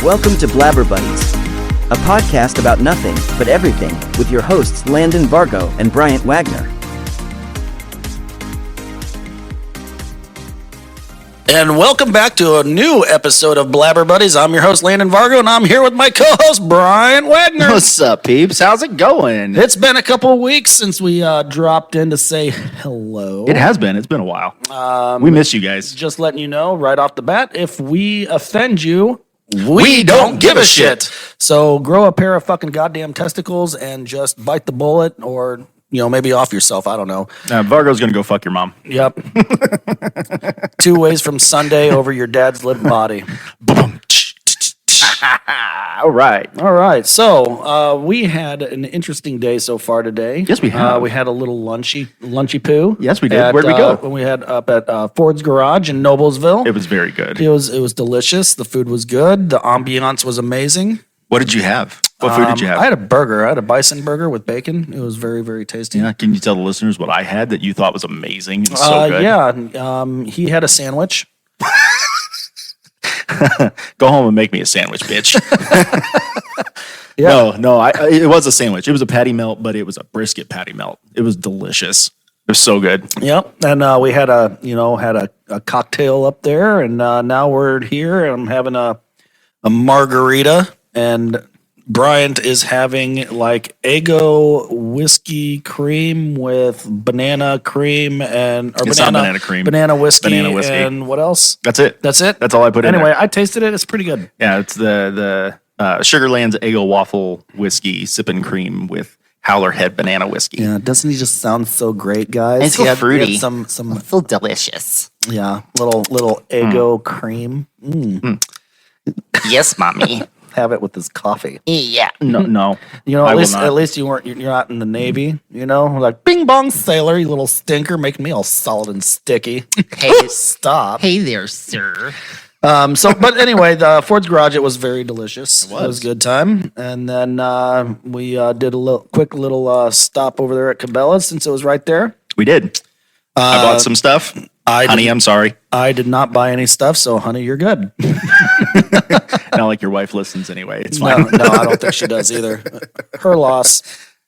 Welcome to Blabber Buddies, a podcast about nothing but everything with your hosts Landon Vargo and Bryant Wagner. And welcome back to a new episode of Blabber Buddies. I'm your host, Landon Vargo, and I'm here with my co-host, Bryant Wagner. What's up, peeps? How's it going? It's been a couple of weeks since we dropped in to say hello. It has been. It's been a while. We miss you guys. Just letting you know right off the bat, if we offend you, we don't give a shit. So grow a pair of fucking goddamn testicles and just bite the bullet or... maybe off yourself. I don't know. Vargo's going to go fuck your mom. Yep. 2 ways from Sunday over your dad's limp body. All right. So we had an interesting day so far today. Yes, we have. We had a little lunchy poo. Yes, we did. Where'd we go? We had up at Ford's Garage in Noblesville. It was very good. It was delicious. The food was good. The ambiance was amazing. What did you have? What food did you have? I had a burger. I had a bison burger with bacon. It was very, very tasty. Yeah. Can you tell the listeners what I had that you thought was amazing? It was so good. Yeah. He had a sandwich. Go home and make me a sandwich, bitch. Yeah. No. It was a sandwich. It was a patty melt, but it was a brisket patty melt. It was delicious. It was so good. Yep. And we had a cocktail up there, and now we're here. And I'm having a margarita, and Bryant is having like Eggo whiskey cream with banana cream and banana whiskey, and what else? That's it. That's all I put in there. Anyway, I tasted it. It's pretty good. Yeah, it's the Sugarland's Eggo waffle whiskey sipping cream with Howler Head banana whiskey. Yeah, doesn't he just sound so great, guys? It's so fruity. He had some It's so delicious. yeah, little Eggo cream. Yes, mommy. Have it with his coffee. Yeah. No. At least you're not in the Navy. Like bing bong sailor, you little stinker, making me all solid and sticky. Hey, Stop. hey there, sir. But anyway, the Ford's Garage, it was very delicious. It was a good time. And then we did a quick little stop over there at Cabela's since it was right there. We did. I bought some stuff. Honey, I'm sorry. I did not buy any stuff, so honey, you're good. Not like your wife listens anyway. It's fine. No, I don't think she does either. Her loss.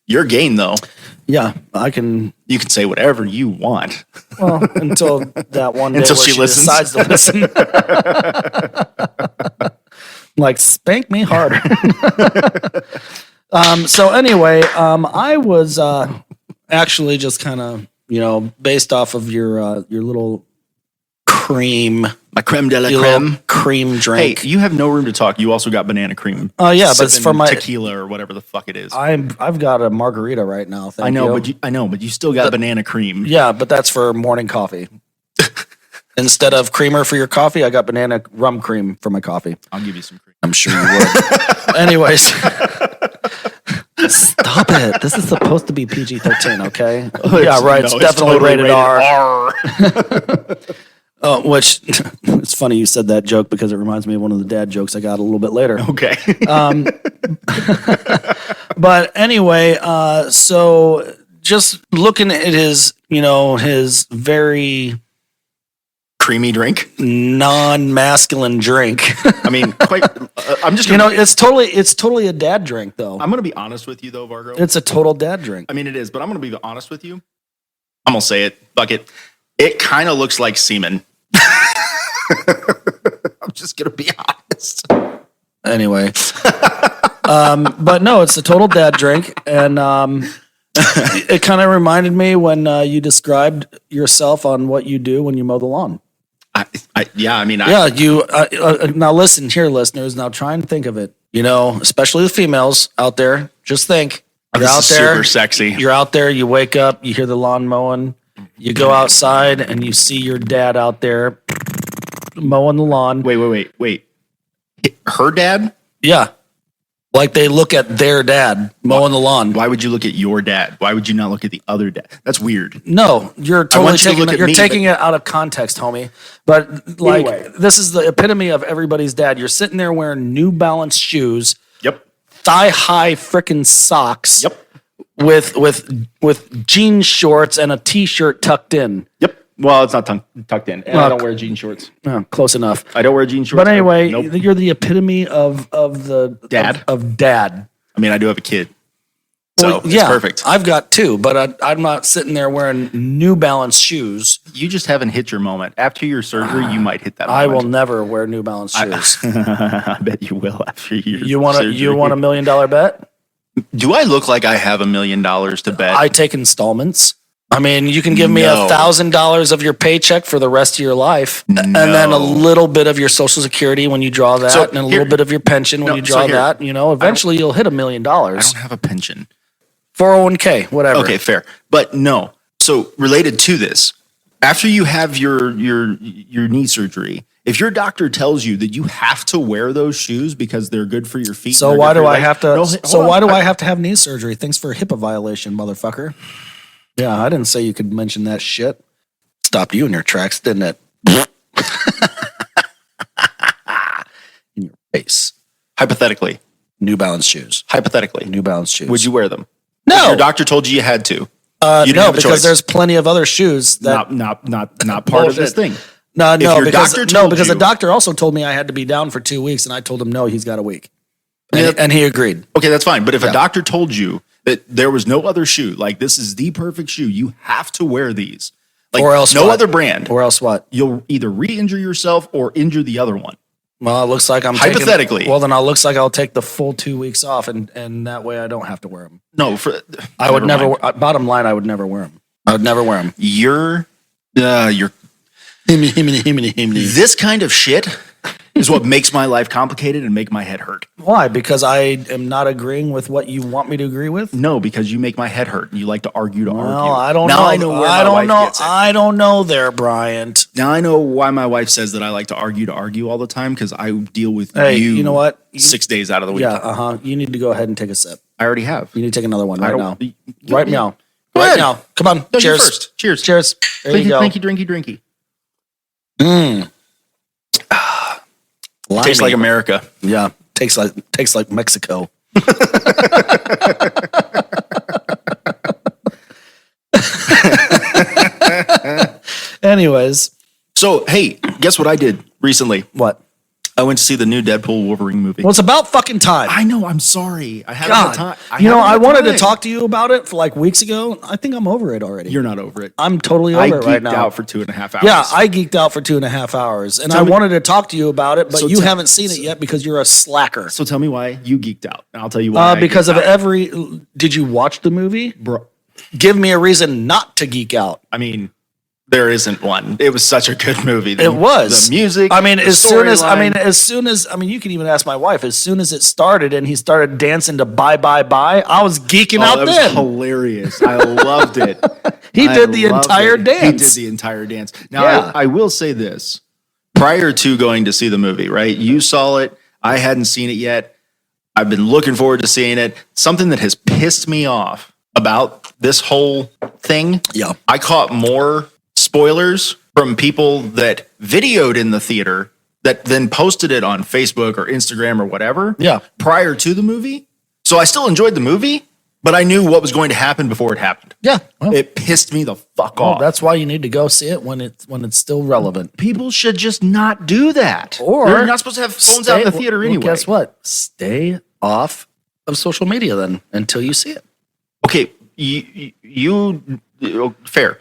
Your gain, though. Yeah, I can. You can say whatever you want. Well, until that one day Until where she listens. decides to listen. Like, spank me harder. So anyway, I was actually just kind of, based off of your little cream. My creme de la Your creme. little cream drink. Hey, you have no room to talk. You also got banana cream. Oh, yeah, but it's for my tequila or whatever the fuck it is. I've got a margarita right now. Thank I know, you. but you still got banana cream. Yeah, but that's for morning coffee. Instead of creamer for your coffee, I got banana rum cream for my coffee. I'll give you some cream. I'm sure you would. Anyways. Stop it. This is supposed to be PG-13, okay? Yeah, right. It's definitely totally rated R. Which, it's funny you said that joke because it reminds me of one of the dad jokes I got a little bit later. Okay. But anyway, so just looking at his very Creamy drink. non-masculine drink. I mean, I'm just gonna, it's totally a dad drink though. I'm going to be honest with you though, Vargo. It's a total dad drink. I mean, it is, but I'm going to be honest with you. I'm going to say it. Fuck it. It kind of looks like semen. I'm just going to be honest. Anyway. But no, it's a total dad drink. And it kind of reminded me when you described yourself on what you do when you mow the lawn. Now listen here, listeners. Now try and think of it. Especially the females out there. Just think. You're out there. Super sexy. You're out there. You wake up. You hear the lawn mowing. You go outside and you see your dad out there mowing the lawn. Wait. Her dad? Yeah. Like they look at their dad mowing the lawn. Why would you look at your dad? Why would you not look at the other dad? That's weird. No, you're totally taking it out of context, homie. But like, anyway, this is the epitome of everybody's dad. You're sitting there wearing New Balance shoes. Yep. Thigh-high frickin' socks. Yep. With jean shorts and a t-shirt tucked in. Yep. Well, it's not tucked in. And I don't wear jean shorts. No, close enough. I don't wear jean shorts. But anyway, Nope. you're the epitome of the Dad? of dad. I mean, I do have a kid. So it's perfect. I've got two, but I'm not sitting there wearing New Balance shoes. You just haven't hit your moment. After your surgery, you might hit that I will moment. never wear New Balance shoes. I bet you will after your You want surgery. $1 million bet? Do I look like I have $1 million to bet? I take installments. I mean, you can give me No. $1,000 of your paycheck for the rest of your life, and then a little bit of your Social Security when you draw that, So and a here- little bit of your pension when No, you so draw here- that. You know, eventually you'll hit $1 million. I don't have a pension. 401k, whatever. Okay, fair. But no. So related to this, after you have your knee surgery, if your doctor tells you that you have to wear those shoes because they're good for your feet, So and they're why good do for I your have legs- to? No, So hold why on. do I have to have knee surgery? Thanks for a HIPAA violation, motherfucker. Yeah, I didn't say you could mention that shit. Stopped you in your tracks, didn't it? In your face. Hypothetically, New Balance shoes. hypothetically, New Balance shoes. would you wear them? No. If your doctor told you you had to. You didn't No, have a because choice. there's plenty of other shoes that. not part of this Bullshit. thing. No, your because doctor told the you- doctor also told me I had to be down for 2 weeks, and I told him no, he's got a week, and, Yeah. and he agreed. Okay, that's fine. But if Yeah. a doctor told you that there was no other shoe, like this is the perfect shoe, you have to wear these. Like Or else no what? other brand. Or else what? You'll either re-injure yourself or injure the other one. Well, it looks like I'm Hypothetically. Well, then it looks like I'll take the full 2 weeks off, and that way I don't have to wear them. No, I would never. mind. Bottom line, I would never wear them. I would never wear them. You're Why? this kind of shit is what makes my life complicated and make my head hurt. Because I am not agreeing with what you want me to agree with. No, because you make my head hurt and you like to argue to argue. Well, I don't now know. I know where I my don't wife know. gets it. I don't know there, Bryant. Now I know why my wife says that I like to argue all the time because I deal with Hey, you know what? 6 days out of the week. Yeah, You need to go ahead and take a sip. I already have. You need to take another one right don't- now. you- Right now. Go Right ahead. now. Come on. No, you Cheers. first. Cheers. Cheers. There you go. Thank you, drinky. Mm. Tastes like Limey. America. Yeah. Tastes like Mexico. Anyways, So, hey, guess what I did recently? what? I went to see the new Deadpool Wolverine movie. Well, it's about fucking time. I know. I'm sorry. I haven't had God, time. I wanted to talk to you about it for like weeks ago. I think I'm over it already. You're not over it. I'm totally I over it geeked right now. out for 2.5 hours. Yeah, I geeked out for 2.5 hours, and Tell I me- wanted to talk to you about it, but So you tell- haven't seen it yet because you're a slacker. So tell me why you geeked out, and I'll tell you why. I Because geeked of out. did you watch the movie? Bro, Give me a reason not to geek out. I mean, there isn't one. It was such a good movie. It was the music. I mean, the as soon as storyline. you can even ask my wife. As soon as it started and he started dancing to "Bye Bye Bye," I was geeking Oh, out that was then. hilarious. I loved it. He I did the loved entire it. dance. He did the entire dance. Now, Yeah. I will say this: prior to going to see the movie, right? You saw it. I hadn't seen it yet. I've been looking forward to seeing it. Something that has pissed me off about this whole thing. Yeah. I caught more spoilers from people that videoed in the theater that then posted it on Facebook or Instagram or whatever. Yeah. Prior to the movie. So I still enjoyed the movie, but I knew what was going to happen before it happened. Yeah, well, It pissed me the fuck well, off. that's why you need to go see it when it's still relevant. People should just not do that. Or you're not supposed to have phones out in the theater well, anyway. Guess what? Stay off of social media then until you see it. Okay, fair.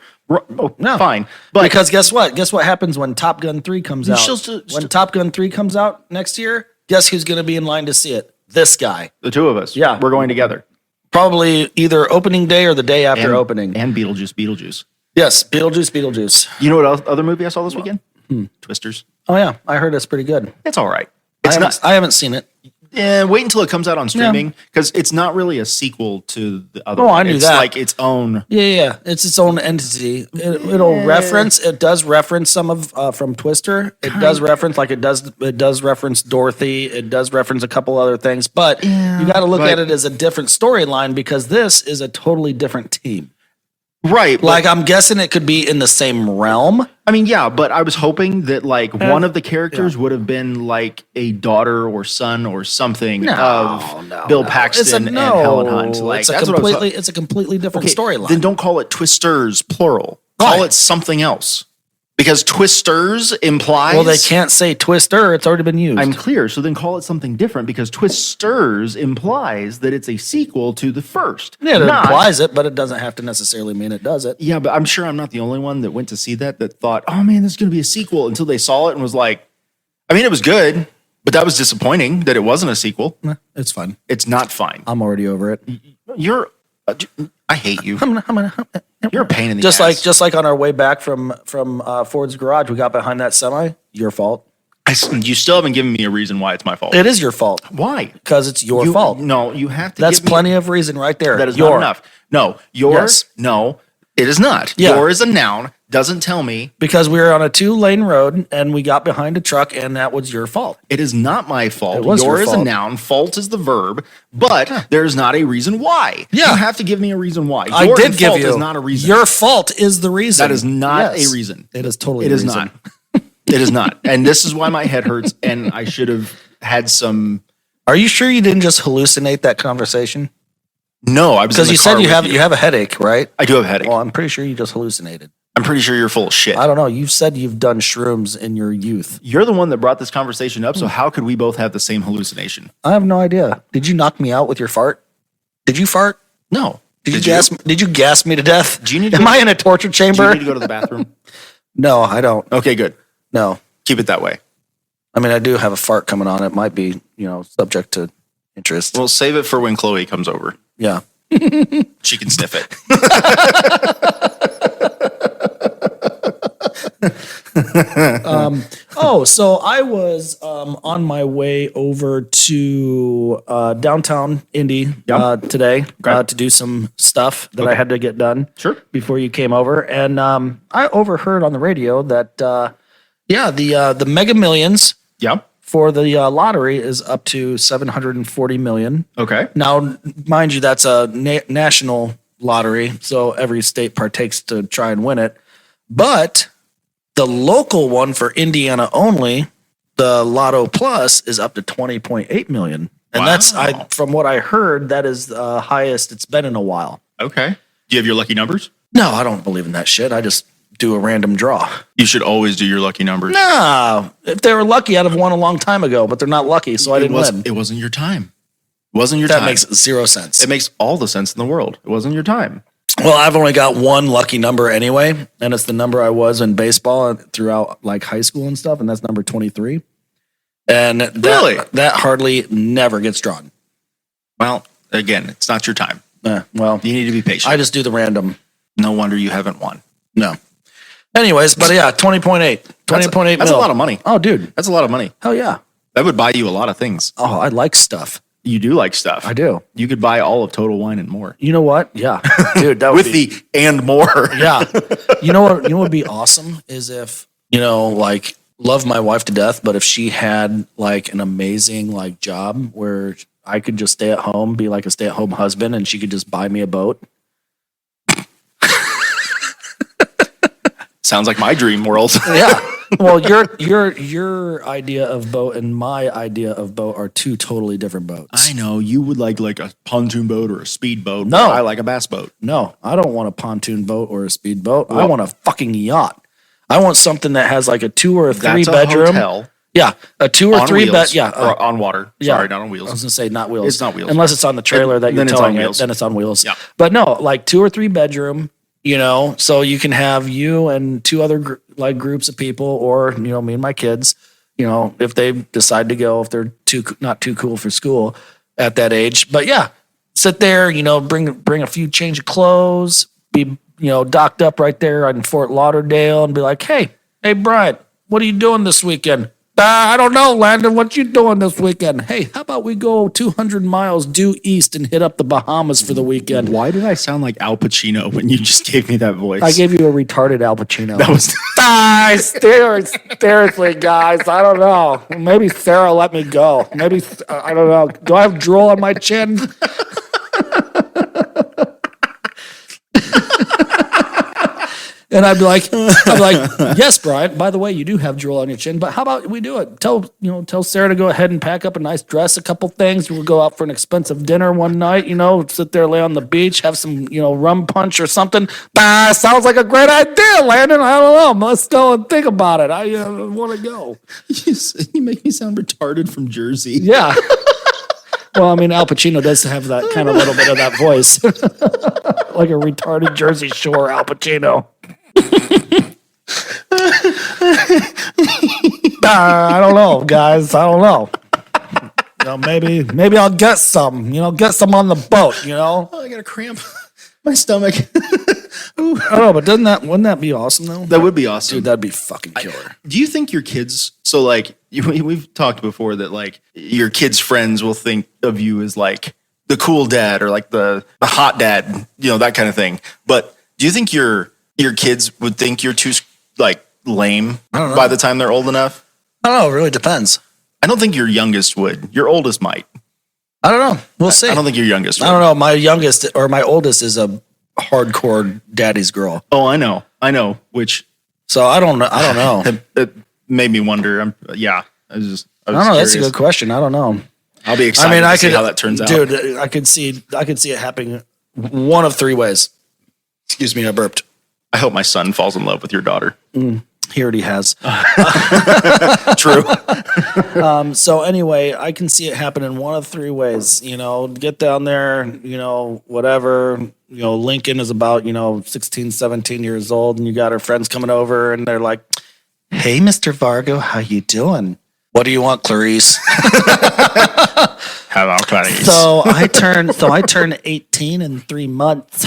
No. Fine. But Because guess what? Guess what happens when Top Gun 3 comes out? She'll still- when Top Gun 3 comes out next year, guess who's going to be in line to see it? This guy. the two of us, Yeah. we're going together. Probably either opening day or the day after opening. And Beetlejuice. Yes, Beetlejuice. You know what other movie I saw this weekend? Twisters. Oh yeah, I heard it's pretty good. It's all right. I It's haven't, not. I haven't seen it. Yeah, wait until it comes out on streaming because it's not really a sequel to the other. Oh, one. I knew it's that. like its own. Yeah. It's its own entity. It does reference some of from Twister. It does reference it does reference Dorothy. It does reference a couple other things, but you got to look but- at it as a different storyline because this is a totally different team. Right. but- Like I'm guessing it could be in the same realm. I mean, yeah, but I was hoping that like one of the characters would have been like a daughter or son or something of Bill Paxton and Helen Hunt. Like it's a that's what I was completely different storyline. Then don't call it Twisters plural. Call it something else. Because twisters implies. Well, they can't say twister. It's already been used. I'm clear. So then call it something different because twisters implies that it's a sequel to the first. yeah, it Not- implies it, but it doesn't have to necessarily mean it does it. Yeah, but I'm sure I'm not the only one that went to see that thought, oh man, this is going to be a sequel until they saw it and was like, I mean, it was good, but that was disappointing that it wasn't a sequel. It's fine. It's not fine. I'm already over it. I hate you. You're a pain in the Just ass. like on our way back from Ford's garage, we got behind that semi. Your fault. You still haven't given me a reason why it's my fault. It is your fault Why? because it's your fault. No, you have to. That's give me- plenty of reason right there. That is not enough. No, yours. Yes. No, it is not. Yeah. Your is a noun. Doesn't tell me. Because we were on a 2-lane road and we got behind a truck, and that was your fault. It is not my fault. It was Your your is a fault. noun. Fault is the verb. But there's not a reason why. Yeah. You have to give me a reason why. I Your did and give fault you. is not a reason. Your fault is the reason. That is not Yes. a reason. It is totally. It a is reason. not. It is not. And this is why my head hurts. And I should have had some. Are you sure you didn't just hallucinate that conversation? No, I was Because in the you car said with you have a headache, right? I do have a headache. Well, I'm pretty sure you just hallucinated. I'm pretty sure you're full of shit. I don't know. You've said you've done shrooms in your youth. You're the one that brought this conversation up. So how could we both have the same hallucination? I have no idea. Did you knock me out with your fart? Did you fart? No. Did you gas me to death? Do you need to Am go- I in a torture Do you chamber? need to go to the bathroom? No, I don't. Okay, good. No. Keep it that way. I mean, I do have a fart coming on. It might be, subject to interest. We'll save it for when Chloe comes over. Yeah. She can sniff it. So I was on my way over to downtown Indy today to do some stuff that I had to get done. Sure. Before you came over, and I overheard on the radio that the Mega Millions Yeah. for the lottery is up to 740 million. Okay. Now, mind you, that's a national lottery, so every state partakes to try and win it. But the local one for Indiana only, the Lotto Plus, is up to 20.8 million. And that's from what I heard, that is the highest it's been in a while. Okay. Do you have your lucky numbers? No, I don't believe in that shit. I just do a random draw. You should always do your lucky numbers. No, if they were lucky, I'd have won a long time ago, but they're not lucky, so I didn't win. It wasn't your time. It wasn't your That time. makes zero sense. It makes all the sense in the world. It wasn't your time. Well, I've only got one lucky number anyway, and it's the number I was in baseball throughout like high school and stuff, and that's number 23. And Really? that hardly never gets drawn. Well, again, it's not your time. Well, You need to be patient. I just do the random. No wonder you haven't won. No. Anyways, but yeah, 20.8. 20.8 That's mil. a lot of money. Oh, dude. That's a lot of money. Hell yeah. That would buy you a lot of things. Oh, I like stuff. You do like stuff. I do. You could buy all of Total Wine and more. You know what? Yeah. Dude, that would With be... the and more. Yeah. You know what would be awesome is if, like love my wife to death, but if she had like an amazing like job where I could just stay at home, be like a stay-at-home husband, and she could just buy me a boat. Sounds like my dream world. Yeah. Well, your idea of boat and my idea of boat are two totally different boats. I know you would like a pontoon boat or a speed boat. No. I like a bass boat. No, I don't want a pontoon boat or a speed boat. I Well- want a fucking yacht. I want something that has like a 2 or a 3 That's a bedroom. hotel Yeah, a 2 or on 3 wheels. bed. Yeah, or on water. yeah. Sorry, not on I was wheels. gonna say not wheels. It's not wheels. unless it's on the trailer that you're Then it's towing on it. wheels. Then it's on wheels. Yeah. But no, like 2 or 3 bedroom. So you can have you and 2 other groups of people, or me and my kids. If they decide to go, if they're not too cool for school at that age. But yeah, sit there. Bring a few change of clothes. Be docked up right there in Fort Lauderdale, and be like, hey, Bryant, what are you doing this weekend? I don't know, Landon. What you doing this weekend? Hey, how about we go 200 miles due east and hit up the Bahamas for the weekend? Why did I sound like Al Pacino when you just gave me that voice? I gave you a retarded Al Pacino. that was Seriously, guys, I don't know. Maybe Sarah let me go. Maybe, I don't know. Do I have drool on my chin? And I'd be like, yes, Bryant, by the way, you do have drool on your chin, but how about we do it? Tell Sarah to go ahead and pack up a nice dress, a couple things. We'll go out for an expensive dinner one night, sit there, lay on the beach, have some, rum punch or something. Sounds like a great idea, Landon. I don't know. Let's go and think about it. I want to go. You make me sound retarded from Jersey. Yeah. Well, I mean, Al Pacino does have that kind of little bit of that voice. Like a retarded Jersey Shore Al Pacino. I don't know, guys. I don't know. Maybe I'll get some. Get some on the boat. Oh, I got a cramp. My stomach. I don't know, but wouldn't that be awesome though? That would be awesome. Dude, that'd be fucking killer. Do you think your kids? So like we've talked before that like your kids' friends will think of you as like the cool dad or like the hot dad, that kind of thing. But do you think your kids would think you're too like lame by the time they're old enough? I don't know. It really depends. I don't think your youngest would. Your oldest might. I don't know. We'll see. I don't think your youngest would. I don't know. My youngest or my oldest is a hardcore daddy's girl. Oh, I know. Which so I don't know. It made me wonder. I was I don't know. That's a good question. I don't know. I'll be excited to see how that turns out. Dude, I could see it happening one of three ways. Excuse me, I burped. I hope my son falls in love with your daughter. He already has. True. So anyway, I can see it happen in one of three ways. Get down there, whatever. Lincoln is about, 16, 17 years old, and you got her friends coming over, and they're like, "Hey, Mr. Vargo, how you doing? What do you want, Clarice?" How about Clarice? So I turn 18 in 3 months.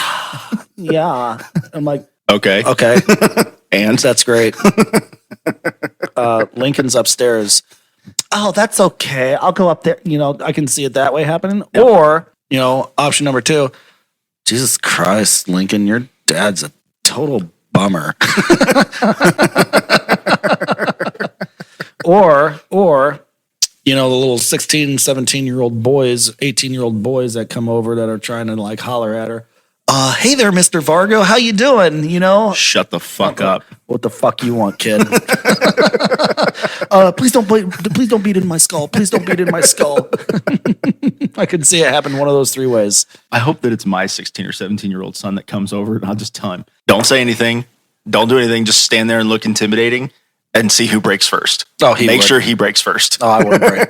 Yeah. I'm like, Okay. And that's great. Lincoln's upstairs. Oh, that's okay. I'll go up there. I can see it that way happening. Yep. Or, option number 2, Jesus Christ, Lincoln, your dad's a total bummer. or, the little 16, 17-year-old boys, 18-year-old boys that come over that are trying to like holler at her. Hey there, Mr. Vargo. How you doing? Shut the fuck up. What the fuck you want, kid? Please don't beat it in my skull. Please don't beat it in my skull. I could see it happen one of those 3 ways. I hope that it's my 16 or 17-year-old son that comes over, and I'll just tell him, don't say anything. Don't do anything. Just stand there and look intimidating and see who breaks first. Oh, Make sure he breaks first. Oh, I wouldn't break.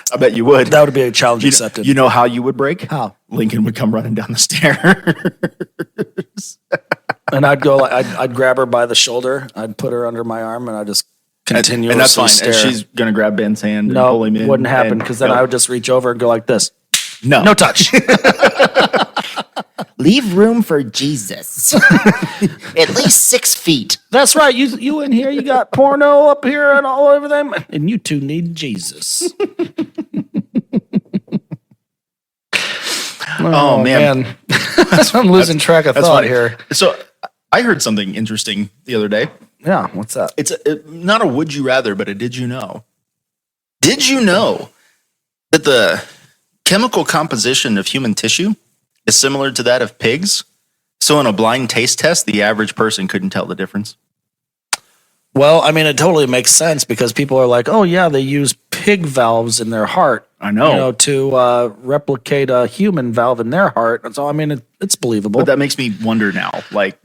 I bet you would. That would be a challenge accepted. You know how you would break? How? Lincoln would come running down the stairs. And I'd go, I'd grab her by the shoulder. I'd put her under my arm, and I'd just continuously and that's fine. stare. And she's going to grab Ben's hand and No, pull him in. wouldn't happen, because then I would just reach over and go like this. No touch. Leave room for Jesus. At least 6 feet. That's right. You in here, you got porno up here and all over them, and you two need Jesus. Oh, man. I'm losing track of thought funny. here. So I heard something interesting the other day. Yeah, what's that? It's not a would you rather, but a did you know? Did you know that the chemical composition of human tissue is similar to that of pigs? So in a blind taste test, the average person couldn't tell the difference. Well, I mean, it totally makes sense, because people are like, oh, yeah, they use pig valves in their heart. I know. To replicate a human valve in their heart. And so, I mean, it's believable. But that makes me wonder now.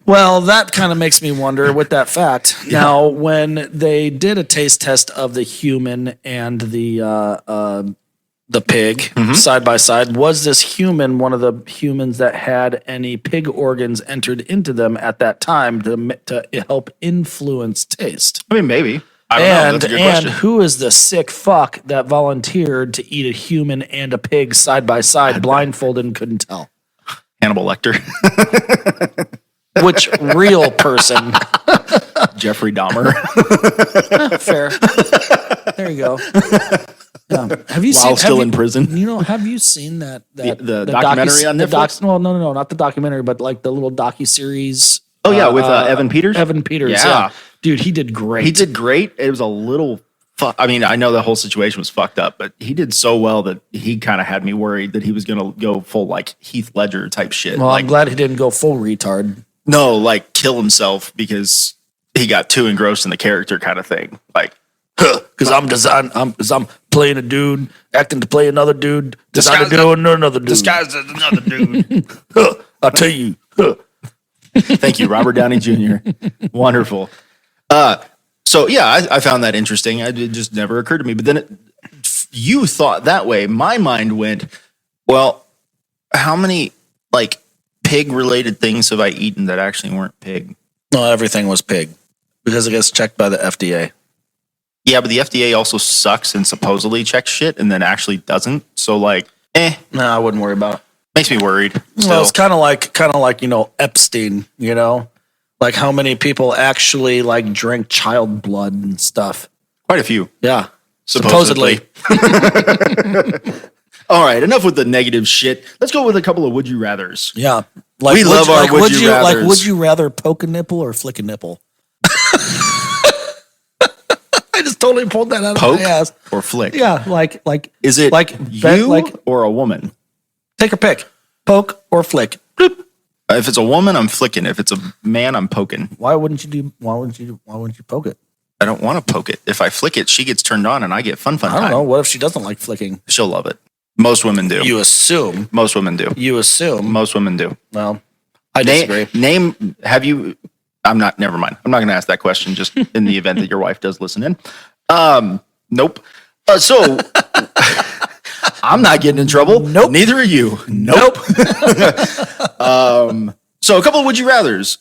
Well, that kind of makes me wonder with that fact. Yeah. Now, when they did a taste test of the human and the pig side by side, was this human one of the humans that had any pig organs entered into them at that time to help influence taste? I mean, maybe. I don't know. That's a good question. And who is the sick fuck that volunteered to eat a human and a pig side by side, blindfolded, and couldn't tell? Hannibal Lecter. Which real person? Jeffrey Dahmer. Fair. There you go. Yeah. Have you in prison? Have you seen that the documentary on Netflix? No, not the documentary, but like the little docu-series. Oh yeah, with Evan Peters. Evan Peters, yeah. Dude, he did great. He did great. It was a little. I mean, I know the whole situation was fucked up, but he did so well that he kind of had me worried that he was going to go full like Heath Ledger type shit. Well, I'm glad he didn't go full retard. No, like kill himself because he got too engrossed in the character kind of thing. Like, Because I'm playing a dude, acting to play another dude, decided to do another dude. disguised as another dude. I'll tell you. Thank you, Robert Downey Jr. Wonderful. So yeah, I found that interesting. It just never occurred to me. But then you thought that way. My mind went, well, how many like pig related things have I eaten that actually weren't pig? No, everything was pig because it gets checked by the FDA. Yeah, but the FDA also sucks and supposedly checks shit and then actually doesn't. So like, No, I wouldn't worry about it. makes me worried. Still. Well, it's kind of like Epstein. Like how many people actually like drank child blood and stuff. Quite a few. Yeah, Supposedly. All right, enough with the negative shit. Let's go with a couple of would you rathers. Yeah, We love our would you rathers. Like, would you rather poke a nipple or flick a nipple? I just totally pulled that out Poke of my ass. or flick? Yeah, like Is it like you or a woman? take a pick, poke or flick. Bloop. If it's a woman, I'm flicking. If it's a man, I'm poking. Why wouldn't you poke it? I don't want to poke it. If I flick it, she gets turned on and I get fun I don't time. know. What if she doesn't like flicking? She'll love it. Most women do. You assume. Most women do. Most women do. Well, I disagree. Have you? Never mind. I'm not going to ask that question just in the event that your wife does listen in. Nope. So I'm not getting in trouble. Nope. Neither are you. Nope. So a couple of would you rathers.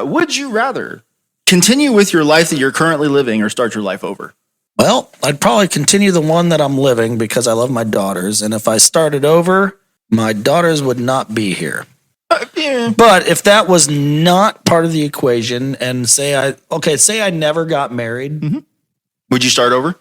Would you rather continue with your life that you're currently living or start your life over? Well, I'd probably continue the one that I'm living because I love my daughters. And if I started over, my daughters would not be here. Yeah. But if that was not part of the equation and say I never got married. Mm-hmm. Would you start over?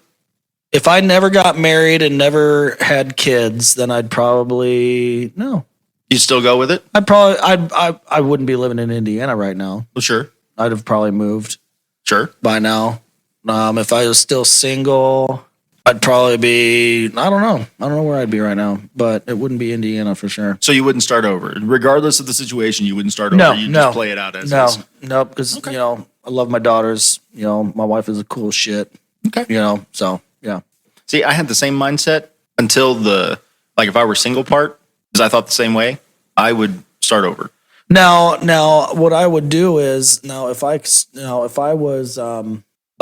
If I never got married and never had kids, then I'd probably no. You still go with it? I wouldn't be living in Indiana right now. Well, sure. I'd have probably moved Sure. by now. If I was still single, I'd probably be, I don't know where I'd be right now, but it wouldn't be Indiana for sure. So you wouldn't start over, regardless of the situation. You wouldn't start over. You just play it out as is. No, because I love my daughters. My wife is a cool shit. Okay. So yeah. See, I had the same mindset until if I were single part, because I thought the same way, I would start over. Now, what I would do is if I was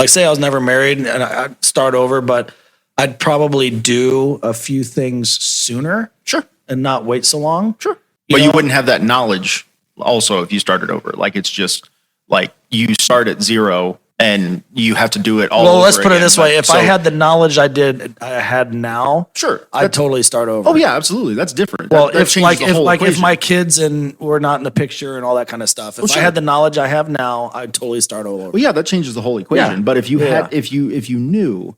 say I was never married and I'd start over, but I'd probably do a few things sooner. Sure. And not wait so long. Sure. But you wouldn't have that knowledge also if you started over. Like it's just like you start at zero and you have to do it all over. Well, let's put it again. this way. If I had the knowledge I had now, sure, I'd totally start over. Oh yeah, absolutely. That's different. Well, that changes the whole if equation. my kids were not in the picture and all that kind of stuff. If I had the knowledge I have now, I'd totally start over. Well, yeah, that changes the whole equation. Yeah. But if you if you knew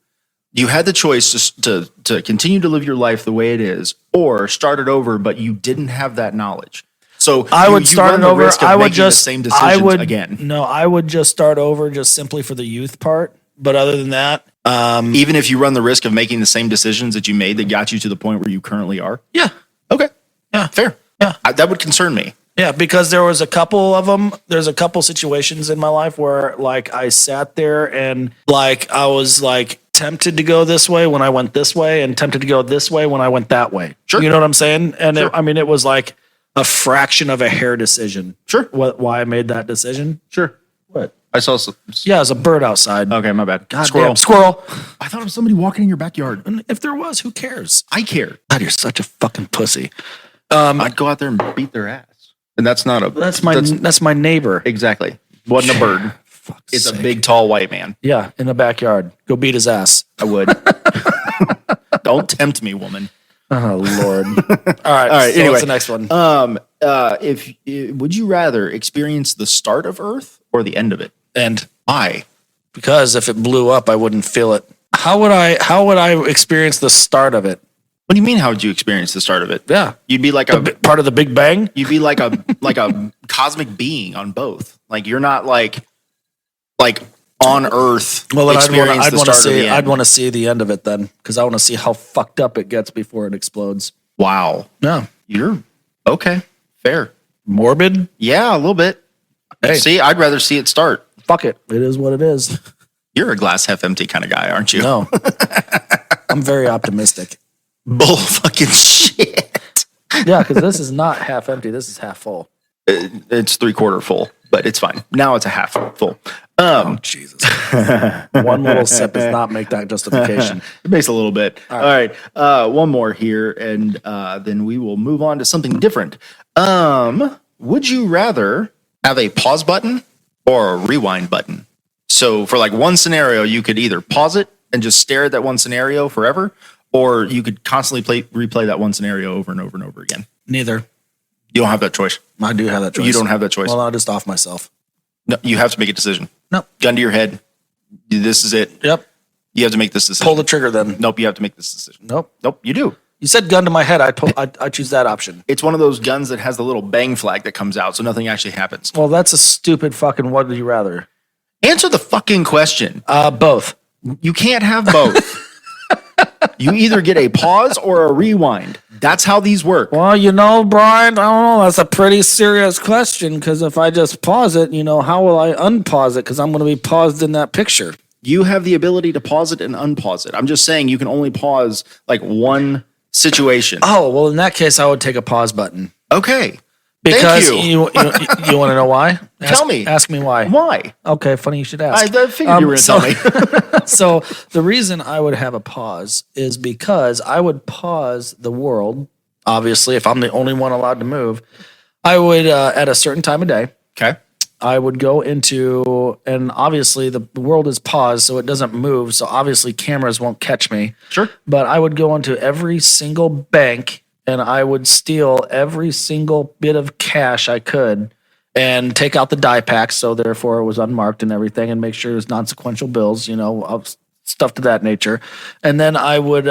you had the choice to continue to live your life the way it is, or start it over, but you didn't have that knowledge. So I would start it over. I would just the same decisions again. No, I would just start over just simply for the youth part. But other than that, even if you run the risk of making the same decisions that you made that got you to the point where you currently are. yeah, Okay. yeah, Fair. yeah. That would concern me. Yeah, because there was a couple of them. There's a couple situations in my life where I sat there and I was tempted to go this way when I went this way and tempted to go this way when I went that way. Sure. You know what I'm saying? And Sure. it was like a fraction of a hair decision. Sure. Why I made that decision. Sure. What? I saw some. Yeah, there's a bird outside. Okay, my bad. God Squirrel. damn, squirrel. I thought it was somebody walking in your backyard. And if there was, who cares? I care. God, you're such a fucking pussy. I'd go out there and beat their ass. And that's not a. That's my neighbor. Exactly. Wasn't a bird. It's sake. a big, tall white man. Yeah, in the backyard. Go beat his ass. I would. Don't tempt me, woman. Oh Lord. All right. So anyway. what's the next one? Would you rather experience the start of Earth or the end of it? And Why? because if it blew up, I wouldn't feel it. How would I experience the start of it? What do you mean? How would you experience the start of it? Yeah, You'd be like part of the Big Bang. you'd be like a cosmic being on both. Like you're not like on Earth. Well, then experience the start of the end. I'd want to see the end of it then, because I want to see how fucked up it gets before it explodes. Wow. Yeah, You're okay. Fair. morbid. Yeah, a little bit. Hey. See, I'd rather see it start. Fuck it. It is what it is. You're a glass half empty kind of guy, aren't you? No. I'm very optimistic. Bull fucking shit. Yeah, because this is not half empty. This is half full. It's 3/4 full, but it's fine. Now it's a half full. Oh, Jesus. One little sip does not make that justification. It makes a little bit. All right. One more here, and then we will move on to something different. Would you rather have a pause button or a rewind button? So for like one scenario, you could either pause it and just stare at that one scenario forever, or you could constantly replay that one scenario over and over and over again. Neither. You don't have that choice. I do have that choice. You don't have that choice. Well, I'll just off myself. No, you have to make a decision. No. Gun to your head. This is it. Yep. You have to make this decision. Pull the trigger then. Nope, you have to make this decision. Nope. Nope, you do. You said gun to my head. I choose that option. It's one of those guns that has the little bang flag that comes out, so nothing actually happens. Well, that's a stupid fucking what would you rather? Answer the fucking question. Both. You can't have both. You either get a pause or a rewind. That's how these work. Well, Bryant, I don't know. That's a pretty serious question because if I just pause it, how will I unpause it? Because I'm going to be paused in that picture. You have the ability to pause it and unpause it. I'm just saying you can only pause like one situation. Oh, well, in that case, I would take a pause button. Okay. Because Thank you want to know why? Tell me. Ask me why. Why? Okay, funny you should ask. I figured you were going to tell me. So the reason I would have a pause is because I would pause the world. Obviously, if I'm the only one allowed to move, I would, at a certain time of day, Okay. I would go into, and obviously the world is paused, so it doesn't move. So obviously cameras won't catch me. Sure. But I would go into every single bank and I would steal every single bit of cash I could and take out the die packs. So therefore it was unmarked and everything and make sure it was non-sequential bills, of stuff to that nature. And then I would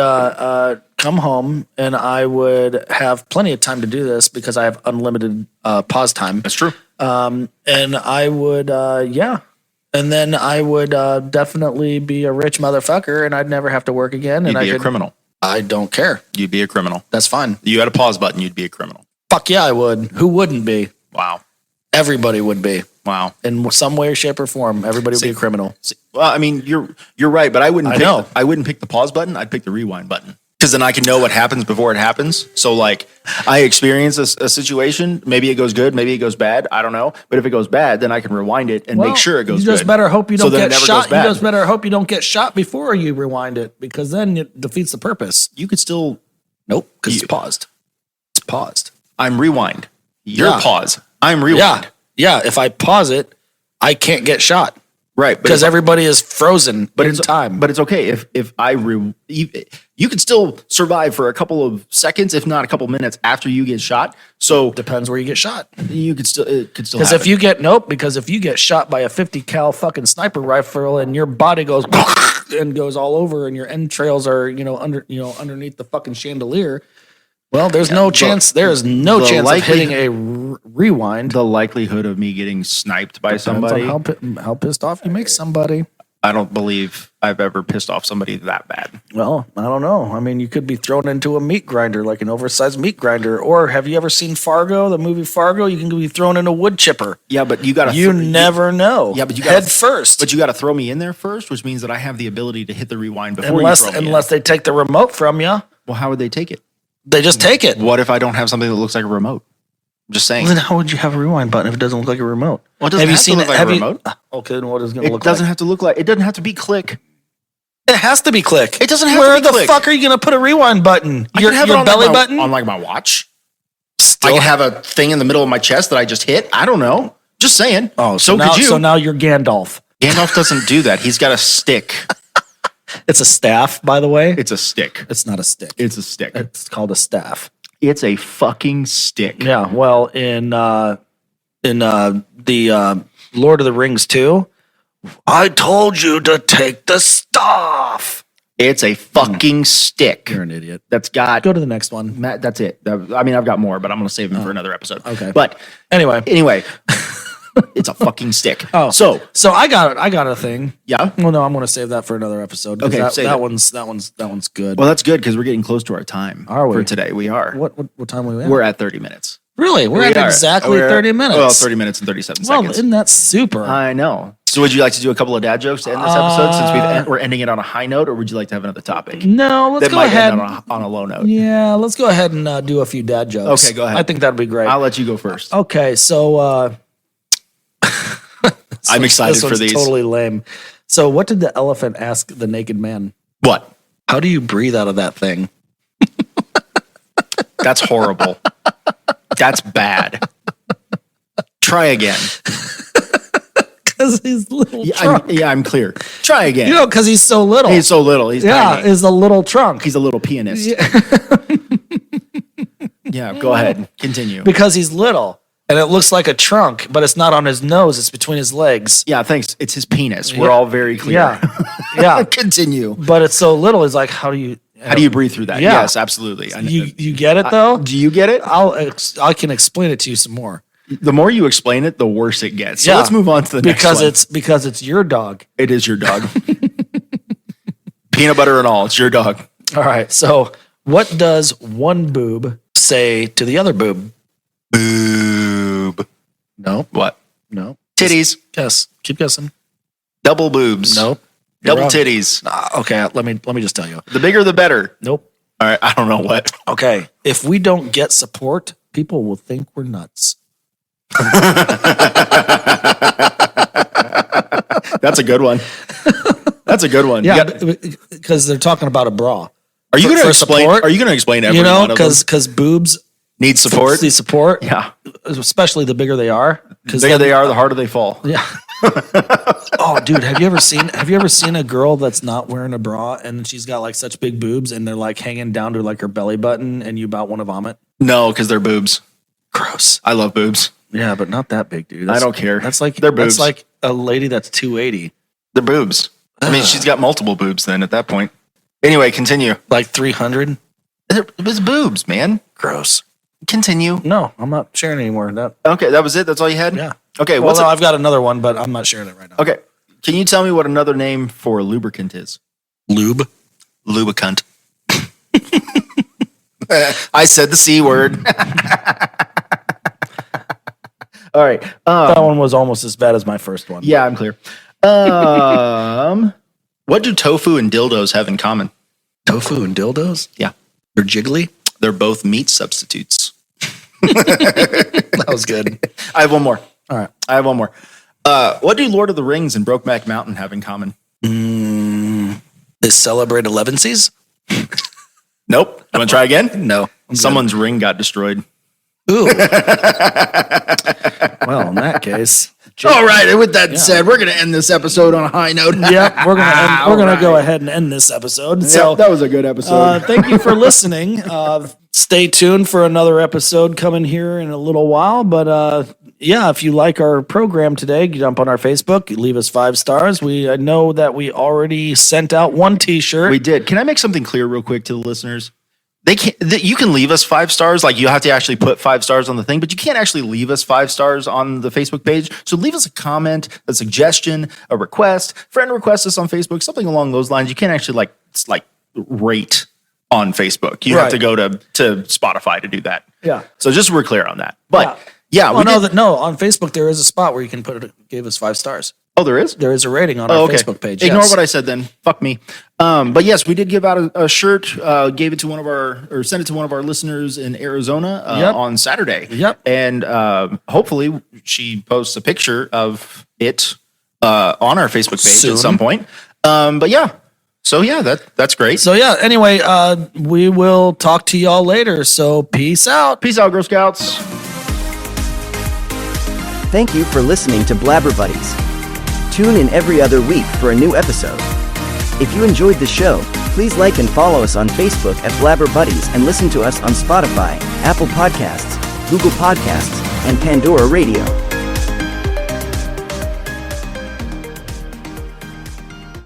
come home and I would have plenty of time to do this because I have unlimited pause time. That's true. And I would, And then I would definitely be a rich motherfucker and I'd never have to work again. You'd And be I a criminal. I don't care. You'd be a criminal. That's fine. You had a pause button, you'd be a criminal. Fuck yeah, I would. Who wouldn't be? Wow. Everybody would be. Wow. In some way, shape, or form, everybody would be a criminal. Well, I mean, you're right, but I wouldn't. know. I wouldn't pick the pause button. I'd pick the rewind button because then I can know what happens before it happens. So, like, I experience a situation. Maybe it goes good. Maybe it goes bad. I don't know. But if it goes bad, then I can rewind it and make sure it goes good. You just better hope you So don't then it get never shot. goes bad. You just better hope you don't get shot before you rewind it because then it defeats the purpose. You could still. Nope, because it's paused. It's paused. I'm rewind. You're Yeah. pause. I'm rewind. Yeah. If I pause it, I can't get shot. Right. But Because everybody is frozen in it's time. But it's okay if you could still survive for a couple of seconds, if not a couple minutes after you get shot. So depends where you get shot. you could still it could still Because happen. if you get shot by a 50 cal fucking sniper rifle and your body goes and goes all over and your entrails are underneath the fucking chandelier, well, there's no chance. There is no the chance of likely- hitting a rewind. the likelihood of me getting sniped by Depends on somebody, how pissed off you make somebody. I don't believe I've ever pissed off somebody that bad. Well, I don't know. I mean, you could be thrown into a meat grinder, like an oversized meat grinder. Or have you ever seen Fargo, the movie Fargo? You can be thrown in a wood chipper. Yeah, but you got to. You never know. Yeah, but you head gotta, first. But you got to throw me in there first, which means that I have the ability to hit the rewind before you throw me unless they take the remote from you, Well, how would they take it? they just take it. What if I don't have something that looks like a remote? I'm just saying. Then how would you have a rewind button if it doesn't look like a remote? Well, it doesn't have to look like a remote. Okay, then what is it going to It look doesn't like? have to look like. It doesn't have to be click. It has to be click. It doesn't have Where to be click. the fuck are you going to put a rewind button? I Your could have it on belly like button? on like my watch. Still I could have a thing in the middle of my chest that I just hit. I don't know. Just saying. Oh, so now, could you? So now you're Gandalf. Gandalf doesn't do that. He's got a stick. It's a staff, by the way. It's a stick. It's not a stick. It's a stick. It's called a staff. It's a fucking stick. Yeah. Well, in the Lord of the Rings 2, I told you to take the staff. It's a fucking stick. You're an idiot. That's got. Go to the next one. Matt, that's it. I mean, I've got more, but I'm going to save them for another episode. Okay. But Anyway. it's a fucking stick. Oh, so I got a thing. yeah. Well, no, I'm going to save that for another episode. 'Cause Okay, save that it. one's good. Well, that's good because we're getting close to our time. Are we? For today? We are. What time are we at? We're at 30 minutes. Really? We're We at are. exactly We're- 30 minutes. Well, 30 minutes and 37 Well, seconds. isn't that super? I know. So would you like to do a couple of dad jokes to end this episode since we're ending it on a high note, or would you like to have another topic? No, let's That go might ahead. end on a low note. Yeah, let's go ahead and do a few dad jokes. Okay, go ahead. I think that'd be great. I'll let you go first. Okay, so I'm excited this for one's these. totally lame. So, what did the elephant ask the naked man? What? How do you breathe out of that thing? That's horrible. That's bad. Try again. Because he's little trunk. I'm clear. Try again. You know, because he's so little. He's so little. He's tiny. is a little trunk. He's a little pianist. Yeah, go ahead. Continue. Because he's little. And it looks like a trunk, but it's not on his nose. It's between his legs. Yeah, thanks. It's his penis. We're Yeah. all very clear. Yeah. Continue. But it's so little. It's like, how do you breathe through that? Yeah. Yes, absolutely. You get it though? Do you get it? I can explain it to you some more. The more you explain it, the worse it gets. So let's move on to the next one. Because it's your dog. It is your dog. Peanut butter and all. It's your dog. All right. So what does one boob say to the other boob? Boob. No. What? No. Titties. Guess. Keep guessing. Double boobs. Nope. Double You're wrong. titties. Okay. Let me just tell you. The bigger, the better. Nope. All right. I don't know what. Okay. If we don't get support, people will think we're nuts. That's a good one. That's a good one. Yeah, You got- because they're talking about a bra. are you going to for explain? support? Are you going to explain every You know, one of them? because boobs Need support. need support. Yeah. Especially the bigger they are. The Because bigger they are, the harder they fall. Yeah. Oh, dude, have you ever seen a girl that's not wearing a bra and she's got like such big boobs and they're like hanging down to like her belly button and you about want to vomit? No, because they're boobs. Gross. I love boobs. Yeah, but not that big, dude. I don't care. That's like They're boobs. That's like a lady that's 280, They're boobs. I mean, she's got multiple boobs then at that point. Anyway, continue. like 300. It was boobs, man. Gross. Continue. No, I'm not sharing anymore. That Okay, that was it. That's all you had? yeah. Okay, Well, what's no, it? I've got another one, but I'm not sharing it right now. Okay. Can you tell me what another name for lubricant is? Lube. Lubricant. I said the C word. All right. That one was almost as bad as my first one. Yeah, I'm clear. What do tofu and dildos have in common? Tofu and dildos? Yeah. They're jiggly? They're both meat substitutes. That was good. I have one more. All right. I have one more. What do Lord of the Rings and Brokeback Mountain have in common? They celebrate 11sies? Nope. You want to try again? No. I'm Someone's ring got destroyed. good. Ooh. Well, in that case. All right. And with that said, we're going to end this episode on a high note. Yep, we're gonna go ahead and end this episode. So that was a good episode. thank you for listening. Stay tuned for another episode coming here in a little while. But yeah, if you like our program today, jump on our Facebook, leave us 5 stars. I know that we already sent out one T-shirt. We did. Can I make something clear real quick to the listeners? They can't. You can leave us 5 stars. Like you have to actually put 5 stars on the thing, but you can't actually leave us 5 stars on the Facebook page. So leave us a comment, a suggestion, a request, friend request us on Facebook, something along those lines. You can't actually like rate on Facebook. You have to go to Spotify to do that. Yeah. So just so we're clear on that. But yeah, Well, no, on Facebook there is a spot where you can give us 5 stars. Oh, there is? There is a rating on our Facebook page. Ignore yes. what I said then. Fuck me. But yes, we did give out a shirt, gave it to sent it to one of our listeners in Arizona on Saturday. Yep. And hopefully she posts a picture of it on our Facebook page Soon. at some point. But yeah. So yeah, that's great. So yeah, anyway, we will talk to y'all later. So peace out. Peace out, Girl Scouts. Thank you for listening to Blabber Buddies. Tune in every other week for a new episode. If you enjoyed the show, please like and follow us on Facebook at Blabber Buddies and listen to us on Spotify, Apple Podcasts, Google Podcasts, and Pandora Radio.